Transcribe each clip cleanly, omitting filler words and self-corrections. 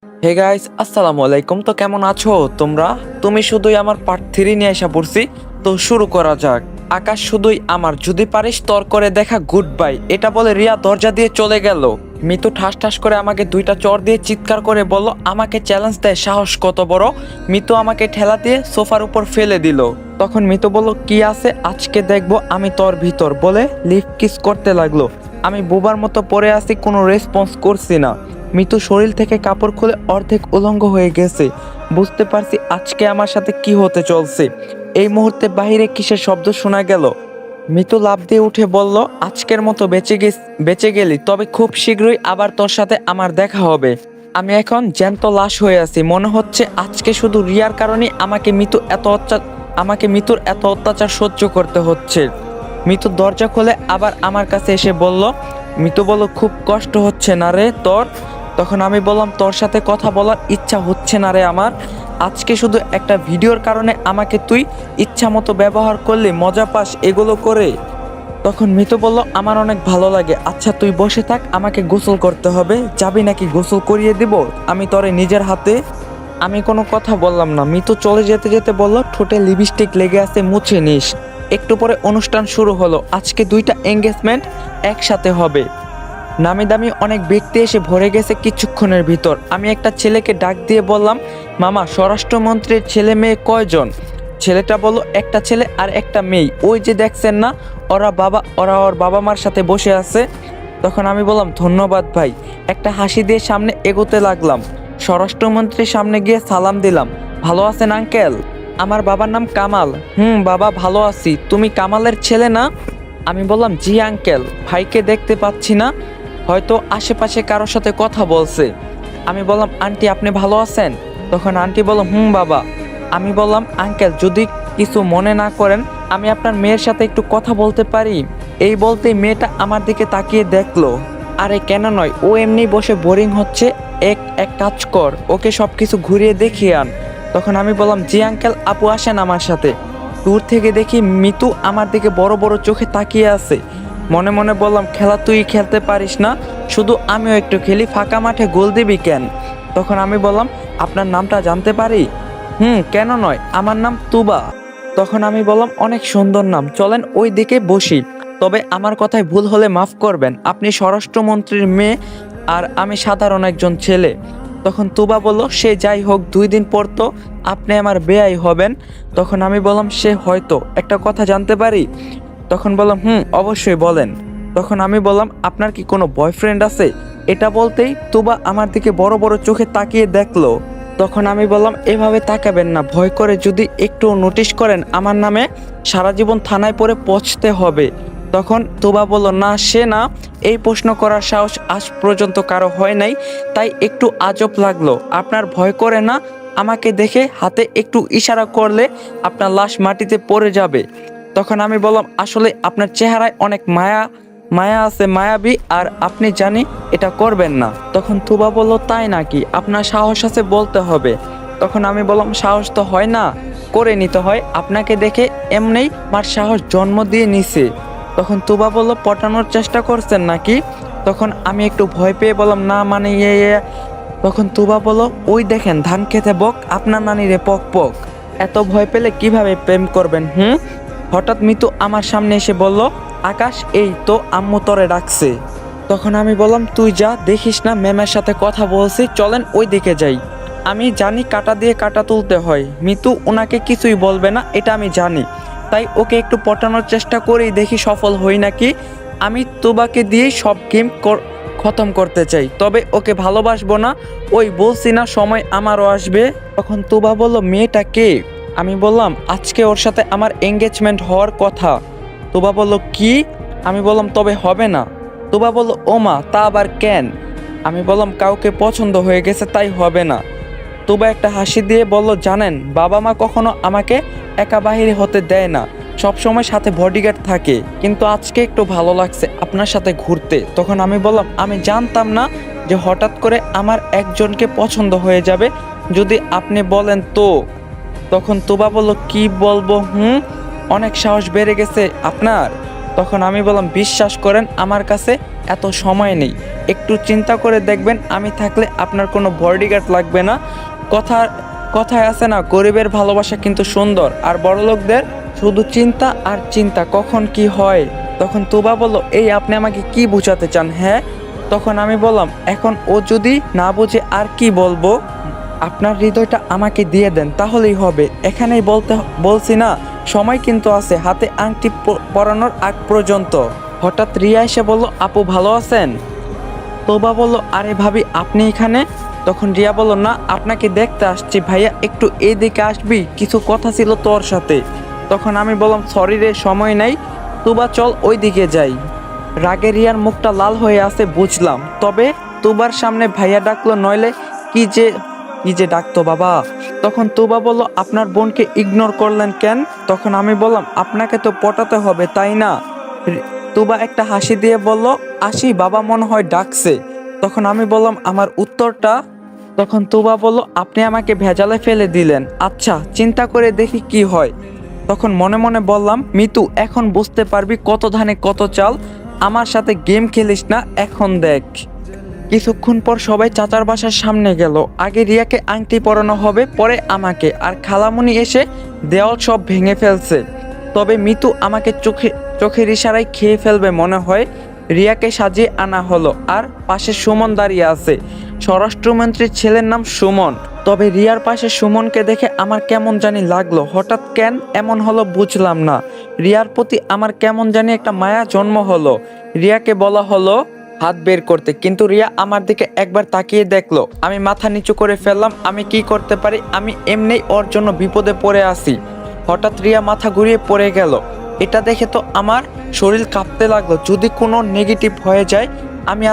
Hey guys, আসসালামু আলাইকুম। তো কেমন আছো তোমরা? তুমি শুধুই আমার পার্ট 3 নিয়ে এসে পড়ছি। তো শুরু করা যাক। আকাশ শুধুই আমার, যদি পারিস তর করে দেখা গুড বাই, এটা বলে রিয়া দরজা দিয়ে চলে গেল। মিতু ঠাস ঠাস করে আমাকে দুইটা চর দিয়ে চিৎকার করে বলল, আমাকে চ্যালেঞ্জ দেয়, সাহস কত বড়। মিতু আমাকে ঠেলা দিয়ে সোফার উপর ফেলে দিল। তখন মিতু বলল, কি আছে আজকে দেখবো আমি তোর ভিতর, বলে লিপ কিস করতে লাগলো। আমি বোবার মতো পড়ে আছি, কোনো রেসপন্স করছি না। মিতু শরীর থেকে কাপড় খুলে অর্ধেক উলঙ্গ হয়ে গেছে। বুঝতে পারছি আজকে আমার সাথে কি হতে চলছে। এই মুহূর্তে বাহিরে কিসের শব্দ শোনা গেল। মিতু লাফ দিয়ে উঠে বলল, আজকের মতো বেঁচে গেলি, তবে খুব শীঘ্রই আবার তোর সাথে আমার দেখা হবে। আমি এখন জ্যান্ত লাশ হয়ে আছি। মনে হচ্ছে আজকে শুধু রিয়ার কারণে আমাকে মিতুর এত অত্যাচার সহ্য করতে হচ্ছে। মিতু দরজা খুলে আবার আমার কাছে এসে বলল, মিতু বলল, খুব কষ্ট হচ্ছে না রে তোর? তখন আমি বললাম, তোর সাথে কথা বলার ইচ্ছা হচ্ছে না রে আমার। আজকে শুধু একটা ভিডিওর কারণে আমাকে তুই ইচ্ছা মতো ব্যবহার করলে মজা পাস এগুলো করে? তখন মিতু বলল, আমার অনেক ভালো লাগে। আচ্ছা তুই বসে থাক, আমাকে গোসল করতে হবে। যাবি নাকি গোসল করিয়ে দিব আমি তোরে নিজের হাতে? আমি কোনো কথা বললাম না। মিতু চলে যেতে যেতে বলল, ঠোঁটে লিপস্টিক লেগে আছে, মুছে নিস। একটু পরে অনুষ্ঠান শুরু হলো। আজকে দুইটা এঙ্গেজমেন্ট একসাথে হবে। নামি দামি অনেক ব্যক্তি এসে ভরে গেছে কিছুক্ষণের ভিতর। আমি একটা ছেলেকে ডাক দিয়ে বললাম, মামা, স্বরাষ্ট্রমন্ত্রীর ছেলে মেয়ে কয়জন? ছেলেটা বলল, একটা ছেলে আর একটা মেয়ে, ওই যে দেখছেন না, ওরা ওর বাবা মার সাথে বসে আছে। তখন আমি বললাম, ধন্যবাদ ভাই। একটা হাসি দিয়ে সামনে এগোতে লাগলাম। স্বরাষ্ট্রমন্ত্রীর সামনে গিয়ে সালাম দিলাম। ভালো আছেন আঙ্কেল? আমার বাবার নাম কামাল। বাবা, ভালো আছি। তুমি কামালের ছেলে না? আমি বললাম, জি আঙ্কেল। ভাইকে দেখতে পাচ্ছি না, হয়তো আশেপাশে কারোর সাথে কথা বলছে। আমি বললাম, আন্টি আপনি ভালো আছেন? তখন আন্টি বলল, বাবা। আমি বললাম, আঙ্কেল যদি কিছু মনে না করেন, আমি আপনার মেয়ের সাথে একটু কথা বলতে পারি? এই বলতেই মেয়েটা আমার দিকে তাকিয়ে দেখলো। আরে কেন নয়, ও এমনি বসে বোরিং হচ্ছে, এক কাজ কর, ওকে সব কিছু ঘুরিয়ে দেখিয়ে আন। তখন আমি বললাম, জি আঙ্কেল, আপু আসেন আমার সাথে। দূর থেকে দেখি মিতু আমার দিকে বড় বড় চোখে তাকিয়ে আছে। মনে মনে বললাম, খেলা তুই খেলতে পারিস না, শুধু আমিও একটু খেলি, ফাঁকা মাঠে গোল দিবি কেন? তখন আমি বললাম, আপনার নামটা জানতে পারি? কেন নয়, আমার নাম তুবা। তখন আমি বললাম, অনেক সুন্দর নাম, চলেন ওই দিকে বসি। তবে আমার কথায় ভুল হলে মাফ করবেন, আপনি স্বরাষ্ট্রমন্ত্রীর মেয়ে আর আমি সাধারণ একজন ছেলে। তখন তুবা বলল, সে যাই হোক, 2 দিন পর তো আপনি আমার বেয়াই হবেন। তখন আমি বললাম, সে হয়তো, একটা কথা জানতে পারি? তখন বললাম, অবশ্যই বলেন। তখন আমি বললাম, আপনার কি কোনো বয়ফ্রেন্ড আছে? এটা বলতেই তুবা আমার দিকে বড় বড় চোখে তাকিয়ে দেখলো। তখন আমি বললাম, এভাবে তাকাবেন না, ভয় করে যদি একটু নোটিশ করেন আমার নামে সারা জীবন থানায় পড়ে পচতে হবে। তখন তুবা বলল, না সে না, এই প্রশ্ন করার সাহস আজ পর্যন্ত কারো হয় নাই, তাই একটু আজব লাগলো। আপনার ভয় করে না? আমাকে দেখে হাতে একটু ইশারা করলে আপনার লাশ মাটিতে পড়ে যাবে। তখন আমি বললাম, আসলে আপনার চেহারায় অনেক মায়া আছে, মায়াবী, আর আপনি জানি এটা করবেন না। তখন তুবা বলল, তাই নাকি? আপনার সাহস আছে বলতে হবে। তখন আমি বললাম, সাহস তো হয় না, করে নিতে হয়। আপনাকে দেখে এমনিই আমার সাহস জন্ম দিয়ে নিছে। তখন তুবা বলল, পটানোর চেষ্টা করছেন নাকি? তখন আমি একটু ভয় পেয়ে বললাম, না মানে তখন তুবা বলল, ওই দেখেন ধান খেতে বক, আপনার নানিরে পক পক। এত ভয় পেলে কিভাবে প্রেম করবেন? হঠাৎ মিতু আমার সামনে এসে বলল, আকাশ, এই তো আম্মু তোরে ডাকছে। তখন আমি বললাম, তুই যা, দেখিস না ম্যামের সাথে কথা বলছি, চলেন ওই দিকে যাই। আমি জানি কাটা দিয়ে কাটা তুলতে হয়, মিতু ওনাকে কিছুই বলবে না, এটা আমি জানি। তাই ওকে একটু পটানোর চেষ্টা করেই দেখি সফল হই নাকি। আমি তুবাকে দিয়েই সব গেম খতম করতে চাই, তবে ওকে ভালোবাসবো না। ওই বলছি না, সময় আমারও আসবে। তখন তুবা বলল, মেয়েটা কে? আমি বললাম, আজকে ওর সাথে আমার এঙ্গেজমেন্ট হওয়ার কথা। তুবা বলল, কি? আমি বললাম, তবে হবে না। তুবা বলল, ওমা, তা আবার কেন? আমি বললাম, কাউকে পছন্দ হয়ে গেছে, তাই হবে না। তুবা একটা হাসি দিয়ে বলল, জানেন, বাবা মা কখনো আমাকে একা বাহিরে হতে দেয় না, সব সময় সাথে বডিগার্ড থাকে, কিন্তু আজকে একটু ভালো লাগছে আপনার সাথে ঘুরতে। তখন আমি বললাম, আমি জানতাম না যে হঠাৎ করে আমার একজনকে পছন্দ হয়ে যাবে, যদি আপনি বলেন তো। তখন তুবা বলল, কি বলবো? অনেক সাহস বেড়ে গেছে আপনার। তখন আমি বললাম, বিশ্বাস করেন আমার কাছে এত সময় নেই, একটু চিন্তা করে দেখবেন, আমি থাকলে আপনার কোনো বডিগার্ড লাগবে না। কথা কথায় আছে না, গরিবের ভালোবাসা কিন্তু সুন্দর, আর বড়লোকদের শুধু চিন্তা আর চিন্তা কখন কি হয়। তখন তুবা বলল, এই আপনি আমাকে কি বোঝাতে চান? হ্যাঁ। তখন আমি বললাম, এখন ও যদি না বুঝে আর কি বলবো, আপনার হৃদয়টা আমাকে দিয়ে দেন, তাহলেই হবে। এখানেই বলছি না, সময় কিন্তু আছে, হাতে আংটি পরানোর আগ পর্যন্ত। হঠাৎ রিয়া এসে বলল, আপু ভালো আছেন? তোবা বলল, আরে ভাবি আপনি এখানে? তখন রিয়া বলল, না আপনাকে দেখতে আসছি ভাইয়া, একটু এদিকে আসবি, কিছু কথা ছিল তোর সাথে। তখন আমি বললাম, সরি রে, সময় নাই, তোবা চল ওই দিকে যাই। রাগে রিয়ার মুখটা লাল হয়ে আছে বুঝলাম, তবে তোবার সামনে ভাইয়া ডাকলো, নইলে কি যে ডাকতো বাবা। তখন তোবা বলল, আপনার বোনকে ইগনোর করলেন কেন? তখন আমি বললাম, আপনাকে তো পটাতে হবে তাই না? তুবা একটা হাসি দিয়ে বলল, আসি, বাবা মনে হয় ডাকছে। তখন আমি বললাম, আমার উত্তরটা? তখন তুবা বলল, আপনি আমাকে ভেজালে ফেলে দিলেন, আচ্ছা চিন্তা করে দেখি কি হয়। তখন মনে মনে বললাম, মিতু এখন বুঝতে পারবি কত ধানে কত চাল, আমার সাথে গেম খেলিস না, এখন দেখ। কিছুক্ষণ পর সবাই চাচার বাসার সামনে গেল। আগে রিয়াকে আংটি পরানো হবে, পরে আমাকে, আর খালামুনি এসে দেওয়াল সব ভেঙে ফেলছে। তবে মিতু আমাকে চোখের ইশারায় খেয়ে ফেলবে মনে হয়। রিয়াকে সাজিয়ে আনা হলো, আর পাশে সুমন দাঁড়িয়ে আছে। স্বরাষ্ট্রমন্ত্রীর ছেলের নাম সুমন। তবে রিয়ার পাশে সুমনকে দেখে আমার কেমন জানি লাগলো। হঠাৎ কেন এমন হলো বুঝলাম না। রিয়ার প্রতি আমার কেমন জানি একটা মায়া জন্ম হলো। রিয়াকে বলা হলো হাত বের করতে, কিন্তু রিয়া আমার দিকে একবার তাকিয়ে দেখলো। আমি মাথা নিচু করে ফেললাম, আমি কি করতে পারি, আমি এমনিই ওর জন্য বিপদে পড়ে আসি। হঠাৎ রিয়া মাথা ঘুরিয়ে পড়ে গেল। এটা দেখে তো আমার শরীর কাঁপতে লাগলো। যদি কোনো নেগেটিভ হয়ে যায়, আমি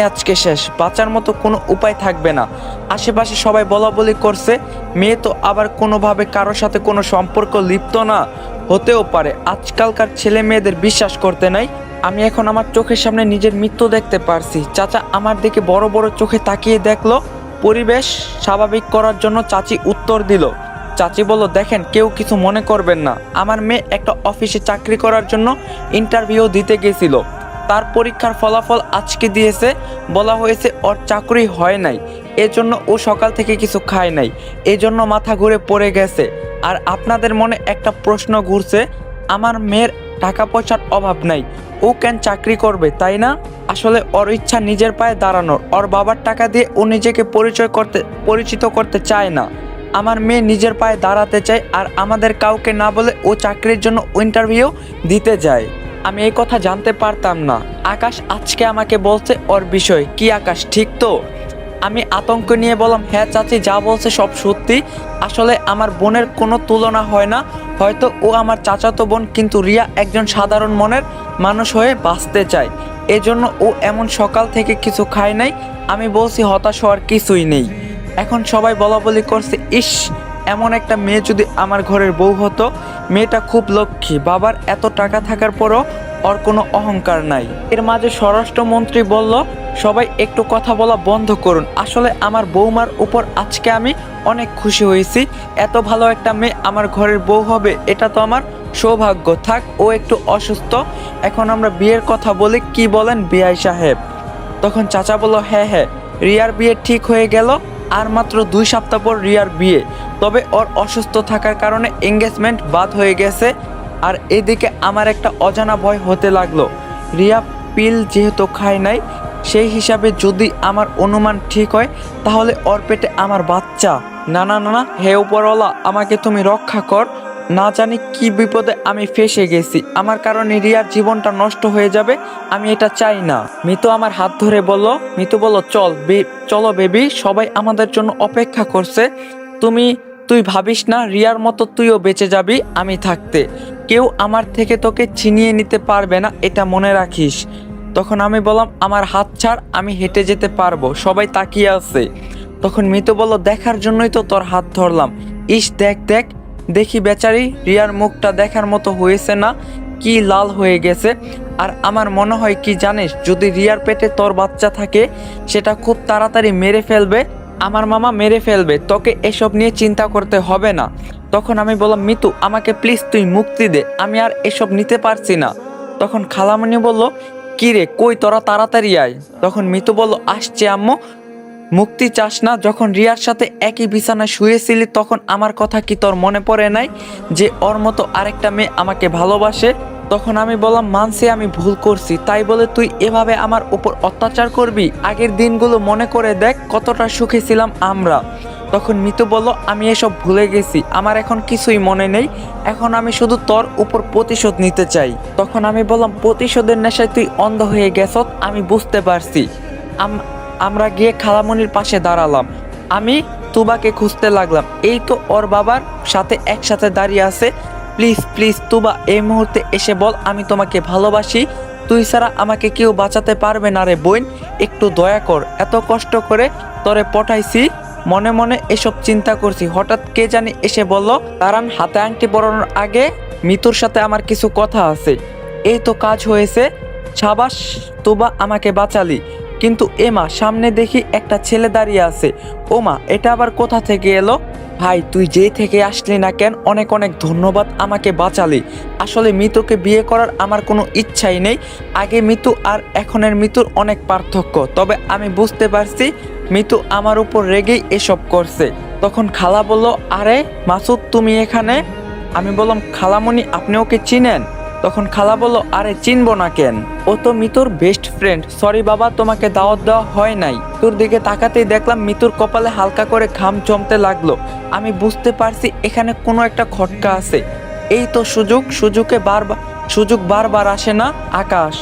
আজকে শেষ, বাঁচার মতো কোনো উপায় থাকবে না। আশেপাশে সবাই বলা বলি করছে, মেয়ে তো আবার কোনোভাবে কারোর সাথে কোনো সম্পর্ক লিপ্ত না, হতেও পারে। আজকালকার ছেলে মেয়েদের বিশ্বাস করতে নাই। আমি এখন আমার চোখের সামনে নিজের মৃত্যু দেখতে পারছি। চাচা আমার দিকে বড় বড় চোখে তাকিয়ে দেখলো। পরিবেশ স্বাভাবিক করার জন্য চাচি উত্তর দিল। চাচি বলল, দেখেন কেউ কিছু মনে করবেন না, আমার মেয়ে একটা অফিসে চাকরি করার জন্য ইন্টারভিউ দিতে গেছিল। তার পরীক্ষার ফলাফল আজকে দিয়েছে। বলা হয়েছে ওর চাকরি হয় নাই, এজন্য ও সকাল থেকে কিছু খায় নাই, এজন্য মাথা ঘুরে পড়ে গেছে। আর আপনাদের মনে একটা প্রশ্ন ঘুরছে, আমার মেয়ের টাকা পয়সার অভাব নাই, ও কেন চাকরি করবে, তাই না? আসলে ওর ইচ্ছা নিজের পায়ে দাঁড়ানোর। ওর বাবার টাকা দিয়ে ও নিজেকে পরিচিত করতে চায় না। আমার মেয়ে নিজের পায়ে দাঁড়াতে চায়, আর আমাদের কাউকে না বলে ও চাকরির জন্য ইন্টারভিউ দিতে যায়। আমি এই কথা জানতে পারতাম না। আকাশ আজকে আমাকে বলছে ওর বিষয়। কি আকাশ, ঠিক তো? আমি আতঙ্ক নিয়ে বললাম, হ্যাঁ চাচি, যা বলছে সব সত্যি। আসলে আমার বোনের কোনো তুলনা হয় না। হয়তো ও আমার চাচাতো বোন, কিন্তু রিয়া একজন সাধারণ মনের মানুষ হয়ে বাঁচতে চায়, এজন্য ও এমন সকাল থেকে কিছু খায় নাই। আমি বলছি হতাশ হওয়ার কিছুই নেই। এখন সবাই বলা বলি করছে, ইস, এমন একটা মেয়ে যদি আমার ঘরের বউ হতো। মেয়েটা খুব লক্ষ্মী, বাবার এত টাকা থাকার পরও ওর কোনো অহংকার নাই। এর মাঝে স্বরাষ্ট্রমন্ত্রী বলল, সবাই একটু কথা বলা বন্ধ করুন। আসলে আমার বৌমার উপর আজকে আমি অনেক খুশি হয়েছি। এত ভালো একটা মেয়ে আমার ঘরের বউ হবে, এটা তো আমার সৌভাগ্য। থাক, ও একটু অসুস্থ, এখন আমরা বিয়ের কথা বলি, কি বলেন বিআই সাহেব? তখন চাচা বলল, হ্যাঁ হ্যাঁ, রিয়ার বিয়ে ঠিক হয়ে গেল। আর মাত্র 2 সপ্তাহ পর রিয়ার বিয়ে। তবে ওর অসুস্থ থাকার কারণে এঙ্গেজমেন্ট বাদ হয়ে গেছে। আর এদিকে আমার একটা অজানা ভয় হতে লাগলো। রিয়া পিল যেহেতু খায় নাই, সেই হিসাবে যদি আমার অনুমান ঠিক হয়, তাহলে ওর পেটে আমার বাচ্চা। না না না না, হে উপরওয়ালা, আমাকে তুমি রক্ষা কর। না জানি কি বিপদে আমি ফেঁসে গেছি। আমার কারণে রিয়ার জীবনটা নষ্ট হয়ে যাবে, আমি এটা চাই না। মিতু আমার হাত ধরে বলল, চলো বেবি, সবাই আমাদের জন্য অপেক্ষা করছে। তুই ভাবিস না, রিয়ার মতো তুইও বেঁচে যাবি আমি থাকতে। কেউ আমার থেকে তোকে ছিনিয়ে নিতে পারবে না, এটা মনে রাখিস। তখন আমি বললাম, আমার হাত ছাড়, আমি হেঁটে যেতে পারবো। সবাই তাকিয়ে আছে। তখন মিতু বলল, দেখার জন্যই তো তোর হাত ধরলাম। ইস, দেখি বেচারি রিয়ার মুখটা দেখার মতো হয়েছে না, কি লাল হয়ে গেছে। আর আমার মনে হয় কি জানিস, যদি রিয়ার পেটে তোর বাচ্চা থাকে, সেটা খুব তাড়াতাড়ি মেরে ফেলবে। আমার মামা মেরে ফেলবে, তোকে এসব নিয়ে চিন্তা করতে হবে না। তখন আমি বললাম, মিতু আমাকে প্লিজ তুই মুক্তি দে, আমি আর এসব নিতে পারছি না। তখন খালামণি বলল, কি রে কই তোরা তাড়াতাড়ি আয়। তখন মিতু বলল আসছে আম্মু। মুক্তি চাস না? যখন রিয়ার সাথে একই বিছানায় শুয়েছিলি তখন আমার কথা কি তোর মনে পড়ে নাই যে ওর মতো আরেকটা মেয়ে আমাকে ভালোবাসে? তখন আমি বললাম মানছি আমি ভুল করছি, তাই বলে তুই এভাবে আমার উপর অত্যাচার করবি? আগের দিনগুলো মনে করে দেখ কতটা সুখে ছিলাম আমরা। তখন মিতু বলল আমি এসব ভুলে গেছি, আমার এখন কিছুই মনে নেই, এখন আমি শুধু তোর উপর প্রতিশোধ নিতে চাই। তখন আমি বললাম প্রতিশোধের নেশায় তুই অন্ধ হয়ে গেছত, আমি বুঝতে পারছি। আমরা গিয়ে খালামণির পাশে দাঁড়ালাম। আমি তুবাকে খুঁজতে লাগলাম, এই তো ওর বাবার সাথে একসাথে দাঁড়িয়ে আছে। প্লিজ প্লিজ তুবা এই মুহূর্তে এসে বল আমি তোমাকে ভালোবাসি, তুই ছাড়া আমাকে কেউ বাঁচাতে পারবে না রে বোন, একটু দয়া কর। এত কষ্ট করে তোরে পঠাইছি, মনে মনে এসব চিন্তা করছি, হঠাৎ কে জানি এসে বলল দাঁড়ান, হাতে আংটি পরানোর আগে মিতুর সাথে আমার কিছু কথা আছে। এই তো কাজ হয়েছে, সাবাস তুবা আমাকে বাঁচালি। কিন্তু এমা সামনে দেখি একটা ছেলে দাঁড়িয়ে আছে, ওমা এটা আবার কোথা থেকে এলো? ভাই তুই যেই থেকে আসলি না কেন অনেক অনেক ধন্যবাদ, আমাকে বাঁচালি। আসলে মিতুকে বিয়ে করার আমার কোনো ইচ্ছাই নেই, আগে মিতু আর এখনের মিতুর অনেক পার্থক্য, তবে আমি বুঝতে পারছি মিতু আমার উপর রেগেই এসব করছে। তখন খালা বলল আরে মাসুদ তুমি এখানে? আমি বললাম খালামণি আপনি ওকে চিনেন? তখন খালা বলল আরে চিনবো না কেন, ও তো মিতুর বেস্ট ফ্রেন্ড। সরি বাবা তোমাকে দাওয়াত দেওয়া হয় নাই। তোর দিকে তাকাতেই দেখলাম মিতুর কপালে হালকা করে ঘাম জমতে লাগলো। আমি বুঝতে পারছি এখানে কোনো একটা খটকা আছে। এই তো সুযোগ বারবার আসে না আকাশ,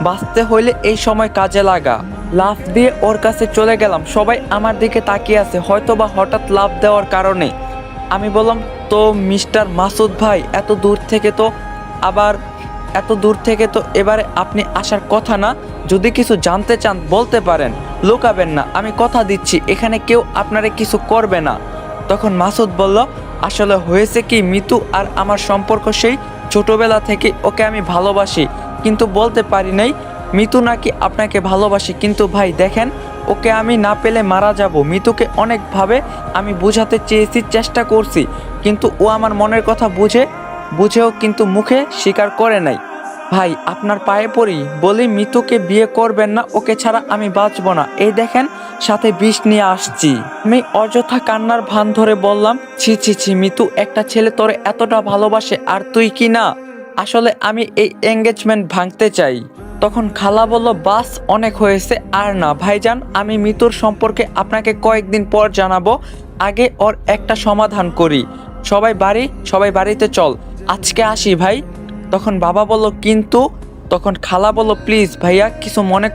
বাঁচতে হইলে এই সময় কাজে লাগা। লাফ দিয়ে ওর কাছে চলে গেলাম, সবাই আমার দিকে তাকিয়ে আছে, হয়তো বা হঠাৎ লাফ দেওয়ার কারণে। আমি বললাম তো মিস্টার মাসুদ ভাই এত দূর থেকে তো এবারে আপনি আসার কথা না, যদি কিছু জানতে চান বলতে পারেন, লুকাবেন না, আমি কথা দিচ্ছি এখানে কেউ আপনারে কিছু করবে না। তখন মাসুদ বলল আসলে হয়েছে কি, মিতু আর আমার সম্পর্ক সেই ছোটবেলা থেকে, ওকে আমি ভালোবাসি কিন্তু বলতে পারি নাই। মিতু নাকি আপনাকে ভালোবাসে, কিন্তু ভাই দেখেন ওকে আমি না পেলে মারা যাব। মিতুকে অনেকভাবে আমি বোঝাতে চেয়েছি, চেষ্টা করছি, কিন্তু ও আমার মনের কথা বুঝেও কিন্তু মুখে স্বীকার করে নাই। ভাই আপনার পায়ে পড়ি, বলি মিতুকে বিয়ে করবেন না, ওকে ছাড়া আমি বাঁচবো না। এই দেখেন সাথে বিষ নিয়ে আসছি। আমি অযথা কান্নার ভান ধরে বললাম ছি ছি ছি মিতু, একটা ছেলে তোরে এতটা ভালোবাসে আর তুই কি না? আসলে আমি এই এঙ্গেজমেন্ট ভাঙতে চাই। তখন খালা বলল বাস অনেক হয়েছে, আর না ভাইজান, আমি মিতুর সম্পর্কে আপনাকে কয়েকদিন পর জানাবো, আগে ওর একটা সমাধান করি। সবাই বাড়িতে চল, আজকে আসি ভাই। তখন বাবা বলল কিন্তু, তখন খালা বলল প্লিজ ভাইয়া কিছু মনে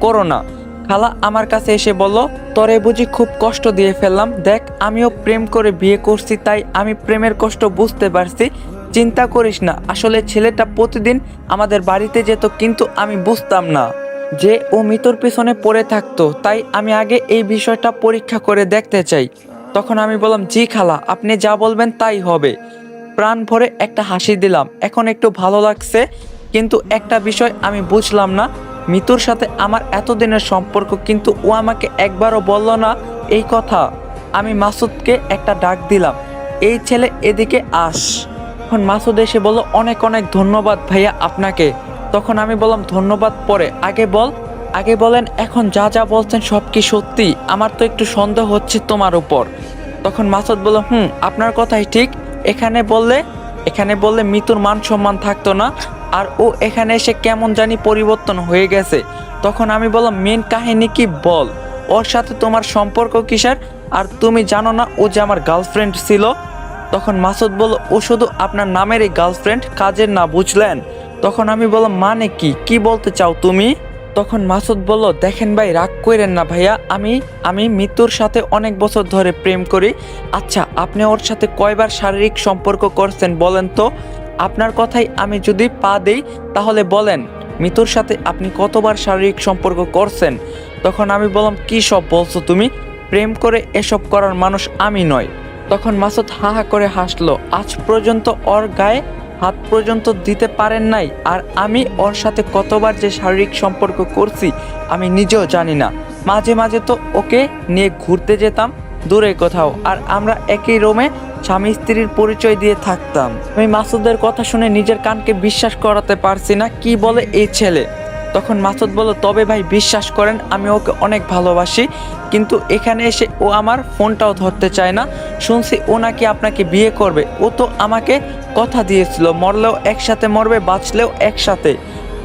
করো না। খালা আমার কাছে এসে বলল তোরে বুঝি খুব কষ্ট দিয়ে ফেললাম, দেখ আমিও প্রেম করে বিয়ে করছি, তাই আমি প্রেমের কষ্ট বুঝতে পারছি, চিন্তা করিস না। আসলে ছেলেটা প্রতিদিন আমাদের বাড়িতে যেত, কিন্তু আমি বুঝতাম না যে ও মিতুর পিছনে পড়ে থাকতো, তাই আমি আগে এই বিষয়টা পরীক্ষা করে দেখতে চাই। তখন আমি বললাম জি খালা, আপনি যা বলবেন তাই হবে। প্রাণ ভরে একটা হাসি দিলাম, এখন একটু ভালো লাগছে। কিন্তু একটা বিষয় আমি বুঝলাম না, মিতুর সাথে আমার এতদিনের সম্পর্ক, কিন্তু ও আমাকে একবারও বলল না এই কথা। আমি মাসুদকে একটা ডাক দিলাম, এই ছেলে এদিকে আস। তখন মাসুদ এসে বলল অনেক অনেক ধন্যবাদ ভাইয়া আপনাকে। তখন আমি বললাম ধন্যবাদ পরে, আগে বলেন এখন যা যা বলছেন সব কি সত্যি? আমার তো একটু সন্দেহ হচ্ছে তোমার উপর। তখন মাসুদ বলল আপনার কথাই ঠিক, এখানে বললে মিতুর মান সম্মান থাকতো না, আর ও এখানে এসে কেমন জানি পরিবর্তন হয়ে গেছে। তখন আমি বললাম মেন কাহিনী কি বল, ওর সাথে তোমার সম্পর্ক কিসের? আর তুমি জানো না ও যে আমার গার্লফ্রেন্ড ছিল? তখন মাসুদ বলল ও শুধু আপনার নামের এই গার্লফ্রেন্ড, কাজের না, বুঝলেন? তখন আমি বললাম মানে কি বলতে চাও তুমি? তখন মাসুদ বলল দেখেন ভাই রাগ করেন না ভাইয়া, আমি মিতুর সাথে অনেক বছর ধরে প্রেম করি। আচ্ছা আপনি ওর সাথে কয়বার শারীরিক সম্পর্ক করছেন বলেন তো? আপনার কথাই আমি যদি পা দেই তাহলে বলেন মিতুর সাথে আপনি কতবার শারীরিক সম্পর্ক করছেন? তখন আমি বললাম কি সব বলছো তুমি, প্রেম করে এসব করার মানুষ আমি নয়। তখন মাসুদ হা হা করে হাসলো, আজ পর্যন্ত ওর গায়ে হাত পর্যন্ত দিতে পারেন নাই, আর আমি ওর সাথে কতবার যে শারীরিক সম্পর্ক করছি আমি নিজেও জানি না। মাঝে মাঝে তো ওকে নিয়ে ঘুরতে যেতাম দূরে কোথাও, আর আমরা একই রুমে স্বামী স্ত্রীর পরিচয় দিয়ে থাকতাম। আমি মাসুদের কথা শুনে নিজের কানকে বিশ্বাস করাতে পারছি না, কি বলে এই ছেলে? তখন মাসুদ বলল, তবে ভাই বিশ্বাস করেন আমি ওকে অনেক ভালোবাসি, কিন্তু এখানে এসে ও আমার ফোনটাও ধরতে চায় না। শুনছি ও নাকি আপনাকে বিয়ে করবে। ও তো আমাকে কথা দিয়েছিল, মরলেও একসাথে মরবে, বাঁচলেও একসাথে।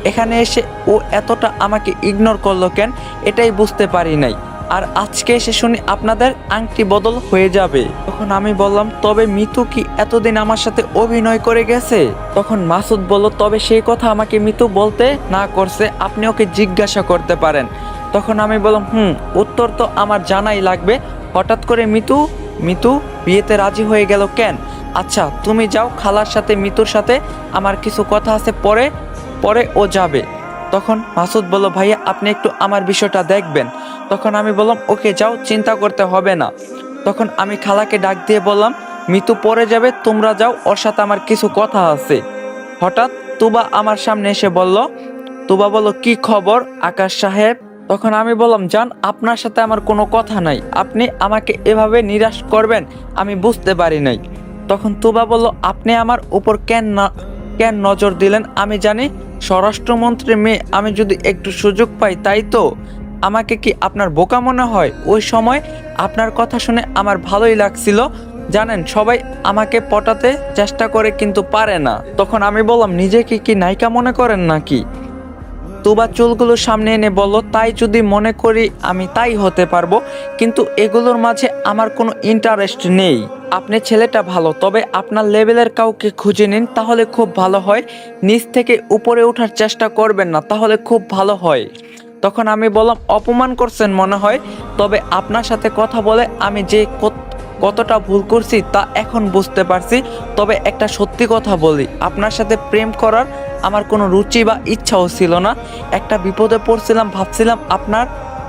এখানে এসে ও এতটা আমাকে ইগনোর করলো কেন, এটাই বুঝতে পারি নাই। আর আজকে এসে শুনি আপনাদের আংটি বদল হয়ে যাবে। তখন আমি বললাম, তবে মিতু কি এতদিন আমার সাথে অভিনয় করে গেছে? তখন মাসুদ বলল, তবে সেই কথা আমাকে মিতু বলতে না করছে, আপনি ওকে জিজ্ঞাসা করতে পারেন। তখন আমি বললাম, উত্তর তো আমার জানাই লাগবে। হঠাৎ করে মিতু মিতু বিয়েতে রাজি হয়ে গেল কেন? আচ্ছা তুমি যাও, খালার সাথে মিতুর সাথে আমার কিছু কথা আছে, পরে পরে ও যাবে। তখন মাসুদ বলল, ভাইয়া আপনি একটু আমার বিষয়টা দেখবেন। তখন আমি বললাম, ওকে যাও, চিন্তা করতে হবে না। তখন আমি খালাকে ডাক দিয়ে বললাম, মিতু পরে যাবে, তোমরা যাও, ওর সাথে আমার কিছু কথা আছে। হঠাৎ তুবা আমার সামনে এসে বলল, তুবা বলল, কি খবর আকাশ সাহেব? তখন আমি বললাম, জান আপনার সাথে আমার কোনো কথা নাই, আপনি আমাকে এভাবে নিরাশ করবেন আমি বুঝতে পারি নাই। তখন তুবা বলল, আপনি আমার উপর কেন নজর দিলেন? আমি জানি স্বরাষ্ট্রমন্ত্রীর মেয়ে, আমি যদি একটু সুযোগ পাই তাই তো। আমাকে কি আপনার বোকা মনে হয়? ওই সময় আপনার কথা শুনে আমার ভালোই লাগছিল। জানেন সবাই আমাকে পটাতে চেষ্টা করে কিন্তু পারে না। তখন আমি বললাম, নিজেকে কি নায়িকা মনে করেন নাকি? তুবা চুলগুলো সামনে এনে বলল, তাই যদি মনে করি আমি তাই হতে পারবো, কিন্তু এগুলোর মাঝে আমার কোনো ইন্টারেস্ট নেই। আপনি ছেলেটা ভালো, তবে আপনার লেভেলের কাউকে খুঁজে নিন, তাহলে খুব ভালো হয়। নিচ থেকে উপরে ওঠার চেষ্টা করবেন না, তাহলে খুব ভালো হয়। তখন আমি বললাম, অপমান করছেন মনে হয়, তবে আপনার সাথে কথা বলে আমি যে কতটা ভুল করছি তা এখন বুঝতে পারছি। তবে একটা সত্যি কথা বলি, আপনার সাথে প্রেম করার আমার কোনো রুচি বা ইচ্ছাও ছিল না। একটা বিপদে পড়ছিলাম, ভাবছিলাম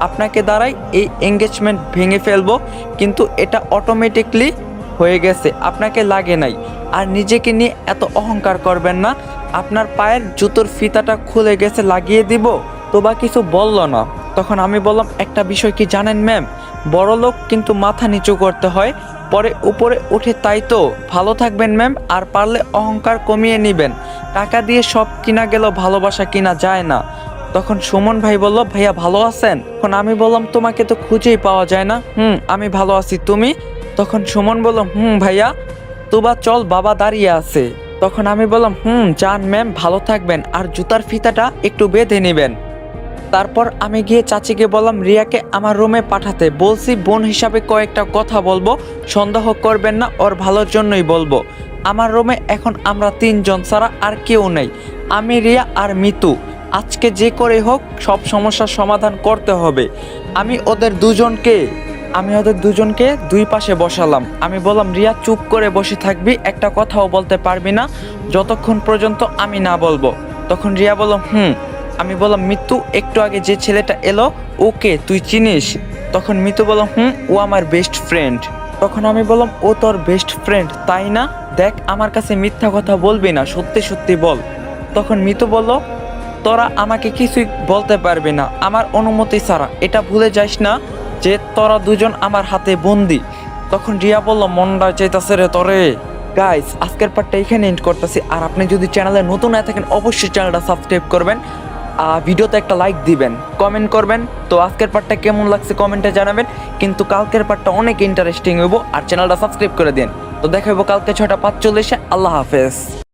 আপনাকে দ্বারাই এই এঙ্গেজমেন্ট ভেঙে ফেলবো, কিন্তু এটা অটোমেটিকলি হয়ে গেছে, আপনাকে লাগে নাই। আর নিজেকে নিয়ে এত অহংকার করবেন না। আপনার পায়ের জুতোর ফিতাটা খুলে গেছে, লাগিয়ে দিব। তোবা কিছু বলল না। তখন আমি বললাম, একটা বিষয় কি জানেন ম্যাম, বড় লোক কিন্তু মাথা নিচু করতে হয়, পরে উপরে উঠে, তাই তো। ভালো থাকবেন ম্যাম, আর পারলে অহংকার কমিয়ে নেবেন। টাকা দিয়ে সব কিনা গেল, ভালোবাসা কিনা যায় না। তখন সুমন ভাই বলল, ভাইয়া ভালো আছেন? তখন আমি বললাম, তোমাকে তো খুঁজেই পাওয়া যায় না। আমি ভালো আছি, তুমি? তখন সুমন বলল, ভাইয়া। তুবা চল, বাবা দাঁড়িয়ে আছে। তখন আমি বললাম, যান ম্যাম, ভালো থাকবেন, আর জুতার ফিতাটা একটু বেঁধে নেবেন। তারপর আমি গিয়ে চাচিকে বললাম, রিয়াকে আমার রুমে পাঠাতে বলছি, বোন হিসাবে কয়েকটা কথা বলবো, সন্দেহ করবেন না, ওর ভালোর জন্যই বলবো। আমার রুমে এখন আমরা 3 জন ছাড়া আর কেউ নেই, আমি, রিয়া আর মিতু। আজকে যে করে হোক সব সমস্যার সমাধান করতে হবে। আমি ওদের দুজনকে দুই পাশে বসালাম। আমি বললাম, রিয়া চুপ করে বসে থাকবি, একটা কথাও বলতে পারবি না যতক্ষণ পর্যন্ত আমি না বলবো। তখন রিয়া বলল, আমি বললাম, মিতু একটু আগে যে ছেলেটা এলো, ওকে তুই চিনিস? তখন মিতু বলল, ও আমার বেস্ট ফ্রেন্ড। তখন আমি বললাম, ও তোর বেস্ট ফ্রেন্ড তাই না? দেখ, আমার কাছে মিথ্যা কথা বলবি না, সত্যি সত্যি বল। তখন মিতু বলল, তোরা আমাকে কিছুই বলতে পারবি না আমার অনুমতি ছাড়া, এটা ভুলে যাস না যে তোরা দুজন আমার হাতে বন্দি। তখন রিয়া বলল, মনটা চাইতাছে রে তোরে। গাইস, আজকের পার্টটা এখানে এন্ড করতেছি। আর আপনি যদি চ্যানেলে নতুন হয়ে থাকেন, অবশ্যই চ্যানেলটা সাবস্ক্রাইব করবেন, ভিডিওতে একটা লাইক দিবেন, কমেন্ট করবেন। তো আজকের পার্টটা কেমন লাগছে কমেন্টে জানাবেন, কিন্তু কালকের পার্টটা অনেক ইন্টারেস্টিং হইব। আর চ্যানেলটা সাবস্ক্রাইব করে দিন। তো দেখা হইব কালকে 6টা 45। আল্লাহ হাফেজ।